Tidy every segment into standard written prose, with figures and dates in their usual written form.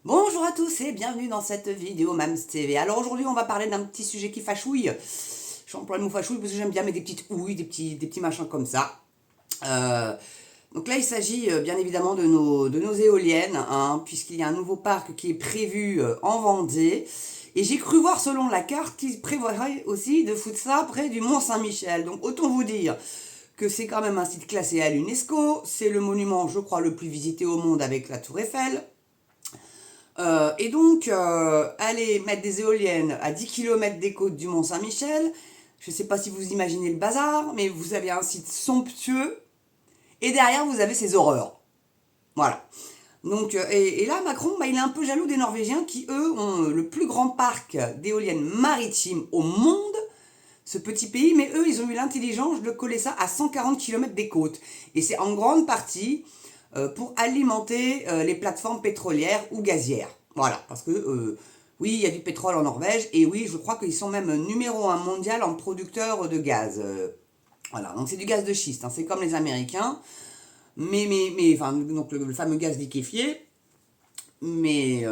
Bonjour à tous et bienvenue dans cette vidéo Mams TV. Alors aujourd'hui on va parler d'un petit sujet qui fâchouille. J'emploie le mot fâchouille parce que j'aime bien mettre des petites houilles, des petits machins comme ça. Euh, donc là il s'agit bien évidemment de nos éoliennes, hein, puisqu'il y a un nouveau parc qui est prévu en Vendée. Et j'ai cru voir selon la carte qu'ils prévoiraient aussi de foutre ça près du Mont Saint-Michel. Donc autant vous dire que c'est quand même un site classé à l'UNESCO. C'est le monument, je crois, le plus visité au monde avec la Tour Eiffel. Et donc, aller mettre des éoliennes à 10 km des côtes du Mont-Saint-Michel, je ne sais pas si vous imaginez le bazar, mais vous avez un site somptueux, et derrière, vous avez ces horreurs. Voilà. Donc, et là, Macron, bah, il est un peu jaloux des Norvégiens qui, eux, ont le plus grand parc d'éoliennes maritimes au monde, ce petit pays, mais eux, ils ont eu l'intelligence de coller ça à 140 km des côtes. Et c'est en grande partie pour alimenter les plateformes pétrolières ou gazières. Voilà, parce que oui, il y a du pétrole en Norvège, et oui, je crois qu'ils sont même numéro un mondial en producteurs de gaz. Voilà, donc c'est du gaz de schiste, hein, c'est comme les Américains, enfin, donc le fameux gaz liquéfié, mais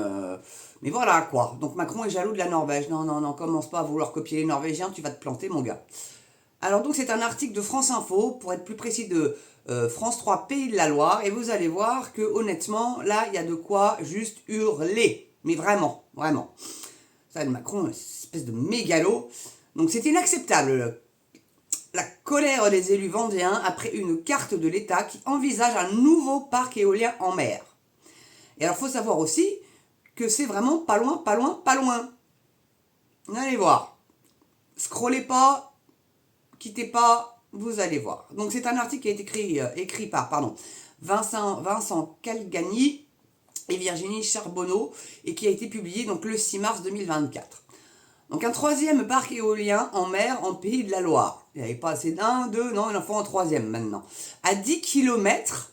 voilà quoi. Donc Macron est jaloux de la Norvège. Non, non, non, commence pas à vouloir copier les Norvégiens, tu vas te planter, mon gars. Alors donc c'est un article de France Info, pour être plus précis de France 3 Pays de la Loire, et vous allez voir que honnêtement, là, il y a de quoi juste hurler. Mais vraiment, vraiment. Ça, le Macron, une espèce de mégalo. Donc c'est inacceptable. La colère des élus vendéens après une carte de l'État qui envisage un nouveau parc éolien en mer. Et alors il faut savoir aussi que c'est vraiment pas loin, pas loin, pas loin. Allez voir. Scrollez pas, quittez pas, vous allez voir. Donc c'est un article qui a été écrit par Vincent Calgani et Virginie Charbonneau et qui a été publié donc le 6 mars 2024. Donc un troisième parc éolien en mer en Pays de la Loire. Il n'y avait pas assez d'un, deux, non, il en faut un troisième maintenant. À 10 km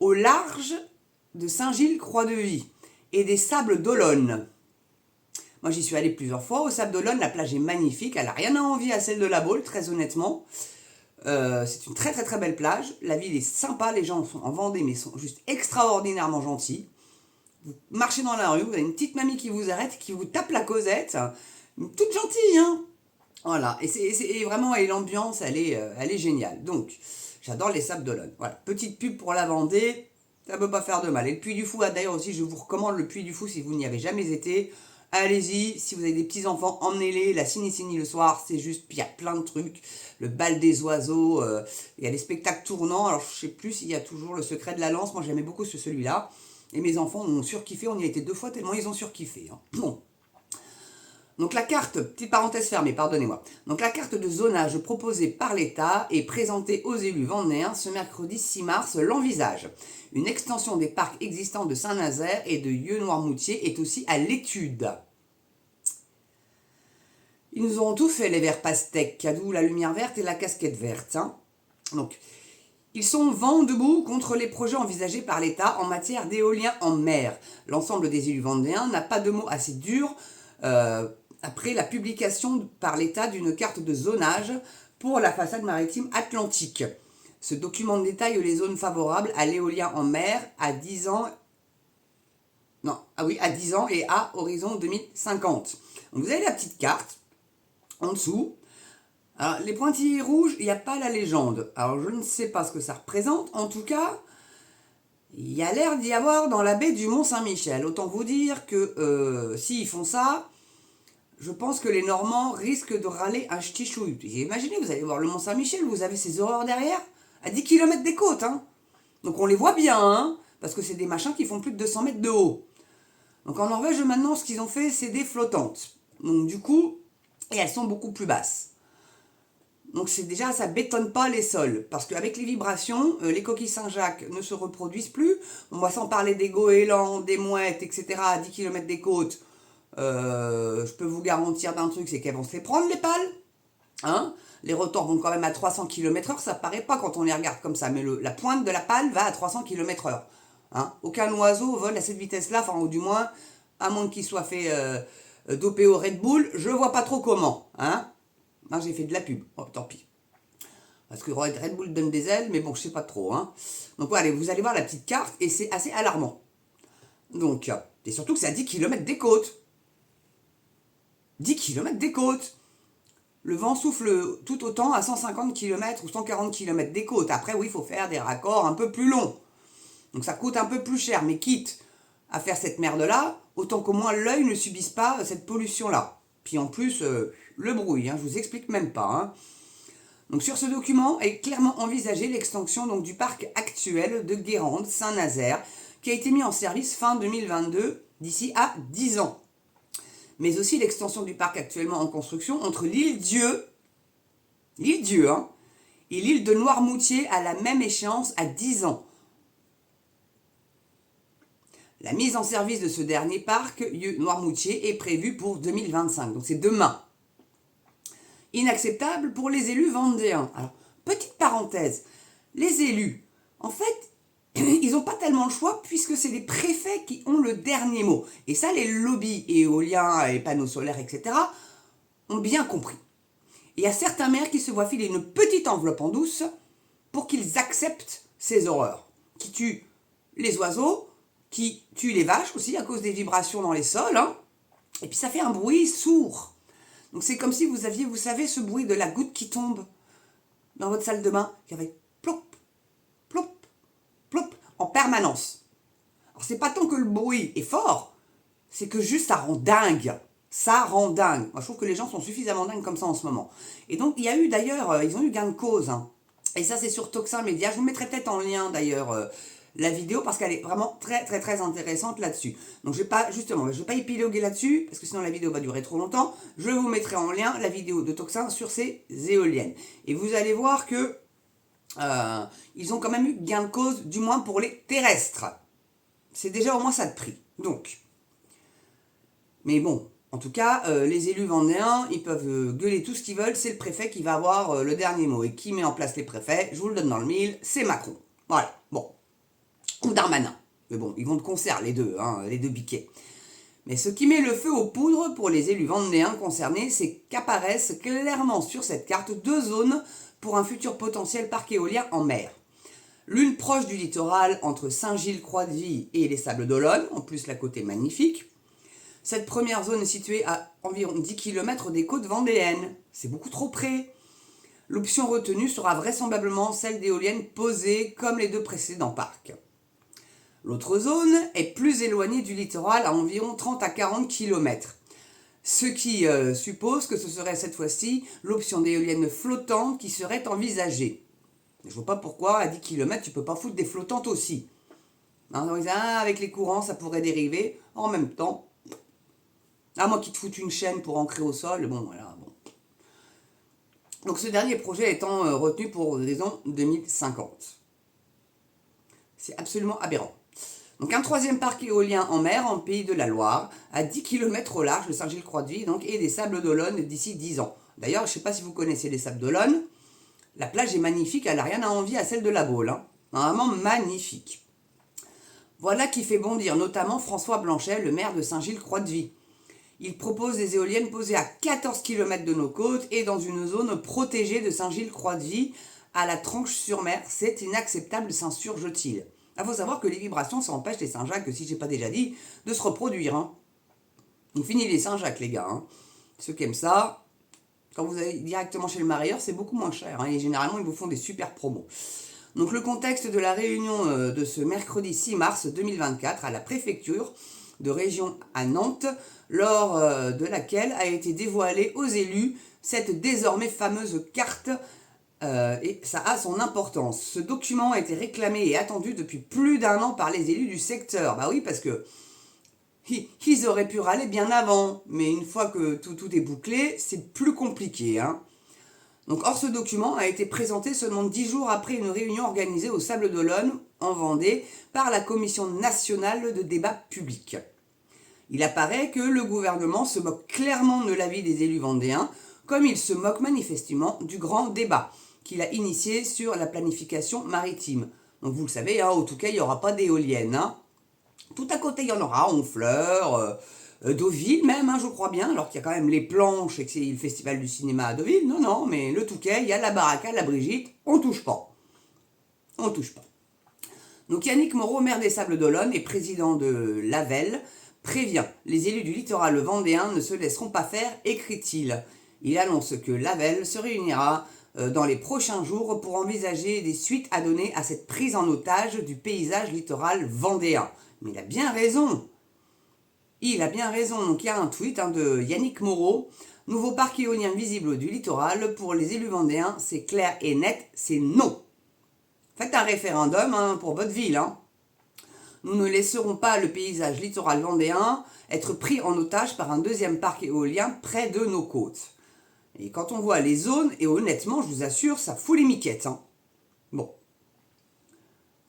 au large de Saint-Gilles-Croix-de-Vie et des Sables d'Olonne. Moi, j'y suis allée plusieurs fois. Au Sable d'Olonne, la plage est magnifique. Elle n'a rien à envier à celle de la Baule, très honnêtement. C'est une très très très belle plage. La ville est sympa. Les gens sont en Vendée, mais sont juste extraordinairement gentils. Vous marchez dans la rue, vous avez une petite mamie qui vous arrête, qui vous tape la causette. Toute gentille, hein. Voilà. Et vraiment, et l'ambiance, elle est géniale. Donc, j'adore les Sables d'Olonne. Voilà. Petite pub pour la Vendée. Ça ne peut pas faire de mal. Et le Puy du Fou, d'ailleurs aussi, je vous recommande le Puy du Fou si vous n'y avez jamais été. Allez-y, si vous avez des petits-enfants, emmenez-les. La Cini-Cini le soir, c'est juste, puis il y a plein de trucs. Le bal des oiseaux, il y a des spectacles tournants. Alors, je ne sais plus s'il y a toujours le secret de la lance. Moi, j'aimais beaucoup celui-là. Et mes enfants ont surkiffé. On y a été 2 fois tellement ils ont surkiffé. Hein. Bon. Donc la carte, petite parenthèse fermée, pardonnez-moi. Donc la carte de zonage proposée par l'État et présentée aux élus vendéens ce mercredi 6 mars l'envisage. Une extension des parcs existants de Saint-Nazaire et de Yeux-Noirmoutier est aussi à l'étude. Ils nous auront tout fait les verts pastèques, d'où la lumière verte et la casquette verte. Hein. Donc, ils sont vent debout contre les projets envisagés par l'État en matière d'éolien en mer. L'ensemble des élus vendéens n'a pas de mots assez durs après la publication par l'État d'une carte de zonage pour la façade maritime atlantique. Ce document détaille les zones favorables à l'éolien en mer à 10 ans, à 10 ans et à horizon 2050. Donc vous avez la petite carte en dessous. Alors, les pointillés rouges, il n'y a pas la légende. Alors, je ne sais pas ce que ça représente. En tout cas, il y a l'air d'y avoir dans la baie du Mont-Saint-Michel. Autant vous dire que s'ils font ça, je pense que les Normands risquent de râler un ch'ti chouille. Imaginez, vous allez voir le Mont-Saint-Michel, vous avez ces horreurs derrière, à 10 km des côtes. Hein. Donc, on les voit bien, hein, parce que c'est des machins qui font plus de 200 mètres de haut. Donc, en Norvège, maintenant, ce qu'ils ont fait, c'est des flottantes. Donc, du coup, et elles sont beaucoup plus basses. Donc c'est déjà, ça bétonne pas les sols, parce qu'avec les vibrations, les coquilles Saint-Jacques ne se reproduisent plus. On va sans parler des goélands, des mouettes, etc. à 10 km des côtes. Je peux vous garantir d'un truc, c'est qu'elles vont se les prendre les pales. Hein, les rotors vont quand même à 300 km/h, ça paraît pas quand on les regarde comme ça, mais la pointe de la pale va à 300 km/h. Hein, aucun oiseau vole à cette vitesse-là, enfin ou du moins, à moins qu'il soit fait doper au Red Bull, je vois pas trop comment. Hein. Ah, j'ai fait de la pub, oh, tant pis. Parce que Red Bull donne des ailes, mais bon, je sais pas trop. Hein. Donc voilà, vous allez voir la petite carte et c'est assez alarmant. Donc, Et surtout que c'est à 10 km des côtes. 10 km des côtes. Le vent souffle tout autant à 150 km ou 140 km des côtes. Après, oui, il faut faire des raccords un peu plus longs. Donc ça coûte un peu plus cher, mais quitte à faire cette merde-là, autant qu'au moins l'œil ne subisse pas cette pollution-là. Puis en plus, le bruit, je vous explique même pas. Hein. Donc sur ce document est clairement envisagée l'extension donc, du parc actuel de Guérande, Saint-Nazaire, qui a été mis en service fin 2022, d'ici à 10 ans. Mais aussi l'extension du parc actuellement en construction entre l'île-Dieu, et l'île de Noirmoutier à la même échéance à 10 ans. La mise en service de ce dernier parc, Noirmoutier, est prévue pour 2025, donc c'est demain. Inacceptable pour les élus vendéens. Alors, petite parenthèse, les élus, en fait, ils n'ont pas tellement le choix puisque c'est les préfets qui ont le dernier mot. Et ça, les lobbies éoliens et panneaux solaires, etc., ont bien compris. Il y a certains maires qui se voient filer une petite enveloppe en douce pour qu'ils acceptent ces horreurs, qui tuent les oiseaux, qui tuent les vaches aussi à cause des vibrations dans les sols, et puis ça fait un bruit sourd. Donc c'est comme si vous aviez, vous savez, ce bruit de la goutte qui tombe dans votre salle de bain, qui avait plop, plop, plop, en permanence. Alors c'est pas tant que le bruit est fort, c'est que juste ça rend dingue. Ça rend dingue. Moi je trouve que les gens sont suffisamment dingues comme ça en ce moment. Et donc il y a eu d'ailleurs, ils ont eu gain de cause. Et ça c'est sur Toxin Média. Je vous mettrai peut-être en lien d'ailleurs la vidéo parce qu'elle est vraiment très très très intéressante là-dessus. Donc je vais pas épiloguer là-dessus parce que sinon la vidéo va durer trop longtemps. Je vous mettrai en lien la vidéo de Toxin sur ces éoliennes. Et vous allez voir que ils ont quand même eu gain de cause, du moins pour les terrestres. C'est déjà au moins ça de prix. Donc, mais bon, en tout cas, les élus vendéens, ils peuvent gueuler tout ce qu'ils veulent, c'est le préfet qui va avoir le dernier mot. Et qui met en place les préfets, je vous le donne dans le mille, c'est Macron. Voilà, bon. Ou Darmanin. Mais bon, ils vont de concert les deux, les deux biquets. Mais ce qui met le feu aux poudres pour les élus vendéens concernés, c'est qu'apparaissent clairement sur cette carte deux zones pour un futur potentiel parc éolien en mer. L'une proche du littoral entre Saint-Gilles-Croix-de-Vie et les Sables d'Olonne, en plus la côte est magnifique. Cette première zone est située à environ 10 km des côtes vendéennes. C'est beaucoup trop près. L'option retenue sera vraisemblablement celle d'éoliennes posées comme les deux précédents parcs. L'autre zone est plus éloignée du littoral à environ 30 à 40 km. Ce qui suppose que ce serait cette fois-ci l'option d'éoliennes flottantes qui serait envisagée. Je ne vois pas pourquoi à 10 km tu ne peux pas foutre des flottantes aussi. Avec les courants ça pourrait dériver. En même temps, à moins qu'ils te foutent une chaîne pour ancrer au sol, bon voilà. Bon. Donc ce dernier projet étant retenu pour horizon 2050. C'est absolument aberrant. Donc un troisième parc éolien en mer en Pays de la Loire, à 10 km au large de Saint-Gilles-Croix-de-Vie et des Sables d'Olonne d'ici 10 ans. D'ailleurs, je ne sais pas si vous connaissez les Sables d'Olonne, la plage est magnifique, elle n'a rien à envier à celle de la Baule. Vraiment magnifique. Voilà qui fait bondir notamment François Blanchet, le maire de Saint-Gilles-Croix-de-Vie. Il propose des éoliennes posées à 14 km de nos côtes et dans une zone protégée de Saint-Gilles-Croix-de-Vie à la Tranche-sur-Mer. C'est inacceptable, s'insurge-t-il. Il faut savoir que les vibrations, ça empêche les Saint-Jacques, si je n'ai pas déjà dit, de se reproduire. On finit les Saint-Jacques, les gars. Ceux qui aiment ça, quand vous allez directement chez le marieur, c'est beaucoup moins cher. Et généralement, ils vous font des super promos. Donc le contexte de la réunion de ce mercredi 6 mars 2024 à la préfecture de région à Nantes, lors de laquelle a été dévoilée aux élus cette désormais fameuse carte. Et ça a son importance. Ce document a été réclamé et attendu depuis plus d'1 an par les élus du secteur. Bah oui, parce que ils auraient pu râler bien avant, mais une fois que tout est bouclé, c'est plus compliqué. Donc, or, ce document a été présenté seulement 10 jours après une réunion organisée au Sables d'Olonne, en Vendée, par la Commission nationale de débat public. Il apparaît que le gouvernement se moque clairement de l'avis des élus vendéens, comme il se moque manifestement du grand débat qu'il a initié sur la planification maritime. Donc vous le savez, au Touquet, il n'y aura pas d'éoliennes. Tout à côté, il y en aura, Honfleur, Deauville même, je crois bien, alors qu'il y a quand même les planches et que c'est le festival du cinéma à Deauville. Non, mais le Touquet, il y a la Baraka, la Brigitte, on touche pas. Donc Yannick Moreau, maire des Sables d'Olonne et président de l'AVEL, prévient, les élus du littoral vendéen ne se laisseront pas faire, écrit-il. Il annonce que l'AVEL se réunira dans les prochains jours pour envisager des suites à donner à cette prise en otage du paysage littoral vendéen. Mais il a bien raison. Il a bien raison. Donc il y a un tweet de Yannick Moreau. Nouveau parc éolien visible du littoral. Pour les élus vendéens, c'est clair et net, c'est non. Faites un référendum pour votre ville. Nous ne laisserons pas le paysage littoral vendéen être pris en otage par un deuxième parc éolien près de nos côtes. Et quand on voit les zones, et honnêtement, je vous assure, ça fout les miquettes. Bon.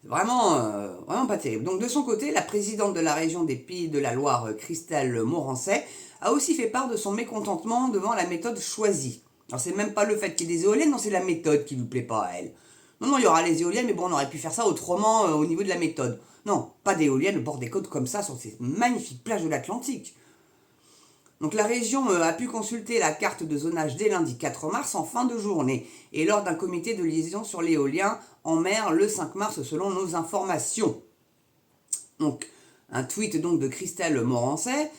C'est vraiment pas terrible. Donc de son côté, la présidente de la région des Pays de la Loire, Christelle Morancet, a aussi fait part de son mécontentement devant la méthode choisie. Alors c'est même pas le fait qu'il y ait des éoliennes, non, c'est la méthode qui ne lui plaît pas à elle. Non, il y aura les éoliennes, mais bon, on aurait pu faire ça autrement au niveau de la méthode. Non, pas d'éoliennes au bord des côtes comme ça, sur ces magnifiques plages de l'Atlantique. Donc la région a pu consulter la carte de zonage dès lundi 4 mars en fin de journée et lors d'un comité de liaison sur l'éolien en mer le 5 mars selon nos informations. Donc un tweet donc de Christelle Morancet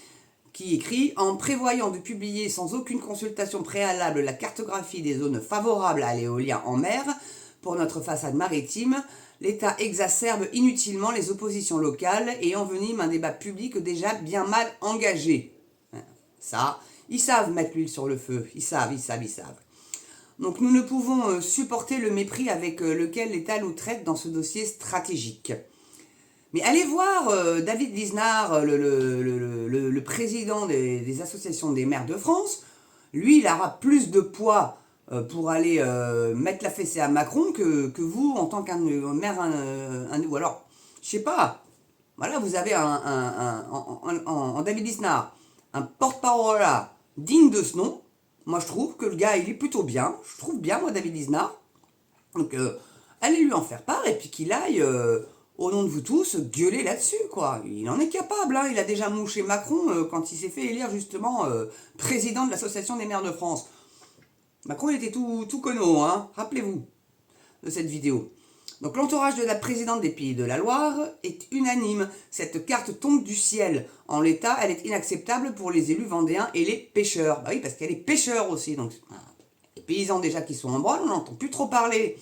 qui écrit « En prévoyant de publier sans aucune consultation préalable la cartographie des zones favorables à l'éolien en mer pour notre façade maritime, l'État exacerbe inutilement les oppositions locales et envenime un débat public déjà bien mal engagé. » Ça, ils savent mettre l'huile sur le feu, ils savent. Donc nous ne pouvons supporter le mépris avec lequel l'État nous traite dans ce dossier stratégique. Mais allez voir David Lisnard, le président des associations des maires de France. Lui, il aura plus de poids pour aller mettre la fessée à Macron que vous en tant qu'un maire. Ou alors, je sais pas, voilà, vous avez en David Lisnard un porte-parole digne de ce nom. Moi, je trouve que le gars, il est plutôt bien. Je trouve bien, moi, David Lisnard. Donc, allez lui en faire part et puis qu'il aille, au nom de vous tous, gueuler là-dessus, quoi. Il en est capable, Il a déjà mouché Macron quand il s'est fait élire, justement, président de l'Association des maires de France. Macron, il était tout cono, Rappelez-vous de cette vidéo. Donc l'entourage de la présidente des Pays de la Loire est unanime. Cette carte tombe du ciel. En l'état, elle est inacceptable pour les élus vendéens et les pêcheurs. Bah oui, parce qu'il y a les pêcheurs aussi. Donc les paysans déjà qui sont en branle, on n'entend plus trop parler.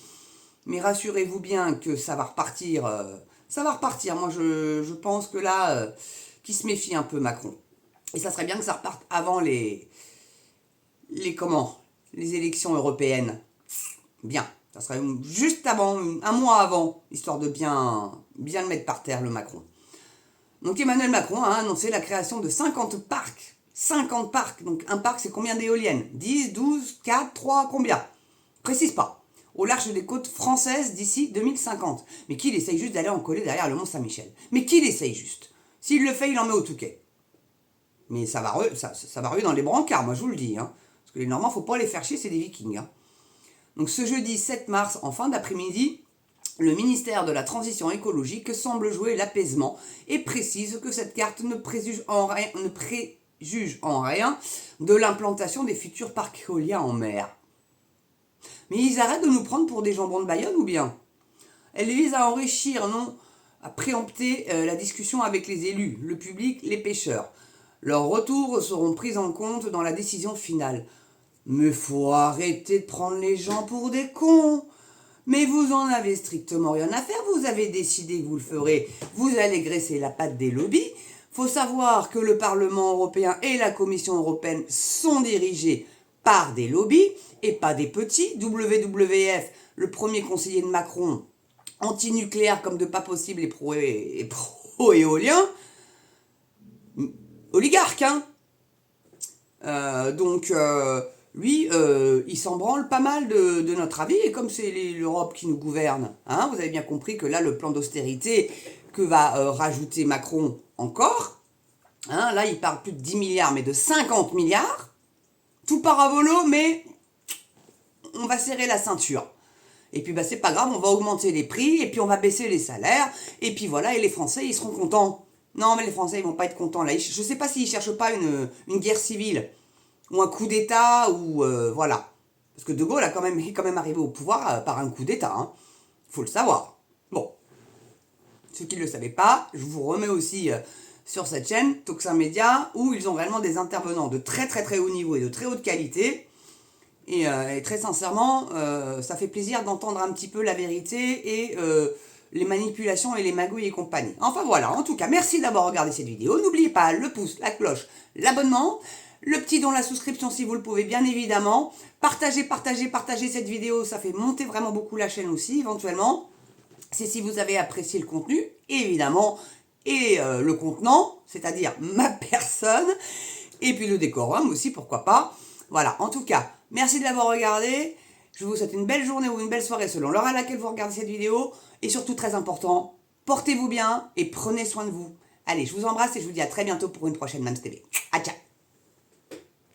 Mais rassurez-vous bien que ça va repartir. Moi, je pense que là, qu'il se méfie un peu Macron. Et ça serait bien que ça reparte avant les élections européennes. Bien. Ça serait juste avant, un mois avant, histoire de bien le mettre par terre, le Macron. Donc Emmanuel Macron a annoncé la création de 50 parcs. 50 parcs. Donc un parc, c'est combien d'éoliennes? 10, 12, 4, 3, combien? Précise pas. Au large des côtes françaises d'ici 2050. Mais qui essaye juste d'aller en coller derrière le Mont Saint-Michel? Mais qui l'essaye juste? S'il le fait, il en met au Touquet. Mais ça va ruer dans les brancards, moi je vous le dis. Parce que les Normands, faut pas les faire chier, c'est des Vikings. Donc ce jeudi 7 mars, en fin d'après-midi, le ministère de la Transition écologique semble jouer l'apaisement et précise que cette carte ne préjuge en rien de l'implantation des futurs parcs éoliens en mer. Mais ils arrêtent de nous prendre pour des jambons de Bayonne ou bien? Elle vise à enrichir, non à préempter la discussion avec les élus, le public, les pêcheurs. Leurs retours seront pris en compte dans la décision finale. Mais faut arrêter de prendre les gens pour des cons. Mais vous en avez strictement rien à faire, vous avez décidé que vous le ferez. Vous allez graisser la patte des lobbies. Faut savoir que le Parlement européen et la Commission européenne sont dirigés par des lobbies et pas des petits. WWF, le premier conseiller de Macron, anti-nucléaire comme de pas possible et pro-éolien, oligarque, lui, il s'en branle pas mal de notre avis, et comme c'est l'Europe qui nous gouverne, vous avez bien compris que là, le plan d'austérité que va rajouter Macron encore, là, il parle plus de 10 milliards, mais de 50 milliards, tout part à volo, mais on va serrer la ceinture. Et puis, c'est pas grave, on va augmenter les prix, et puis on va baisser les salaires, et puis voilà, et les Français, ils seront contents. Non, mais les Français, ils vont pas être contents, là. Je sais pas s'ils cherchent pas une guerre civile, ou un coup d'État, ou voilà. Parce que De Gaulle est quand même arrivé au pouvoir par un coup d'État, faut le savoir. Bon. Ceux qui ne le savaient pas, je vous remets aussi sur cette chaîne Toxin Média, où ils ont réellement des intervenants de très très très haut niveau et de très haute qualité. Et très sincèrement, ça fait plaisir d'entendre un petit peu la vérité et les manipulations et les magouilles et compagnie. Enfin voilà, en tout cas, merci d'avoir regardé cette vidéo. N'oubliez pas le pouce, la cloche, l'abonnement, le petit don, la souscription si vous le pouvez, bien évidemment. Partagez, partagez, partagez cette vidéo, ça fait monter vraiment beaucoup la chaîne aussi, éventuellement. C'est si vous avez apprécié le contenu, évidemment, et le contenant, c'est-à-dire ma personne, et puis le décorum aussi, pourquoi pas. Voilà, en tout cas, merci de l'avoir regardé. Je vous souhaite une belle journée ou une belle soirée selon l'heure à laquelle vous regardez cette vidéo. Et surtout, très important, portez-vous bien et prenez soin de vous. Allez, je vous embrasse et je vous dis à très bientôt pour une prochaine Mams TV. À ciao.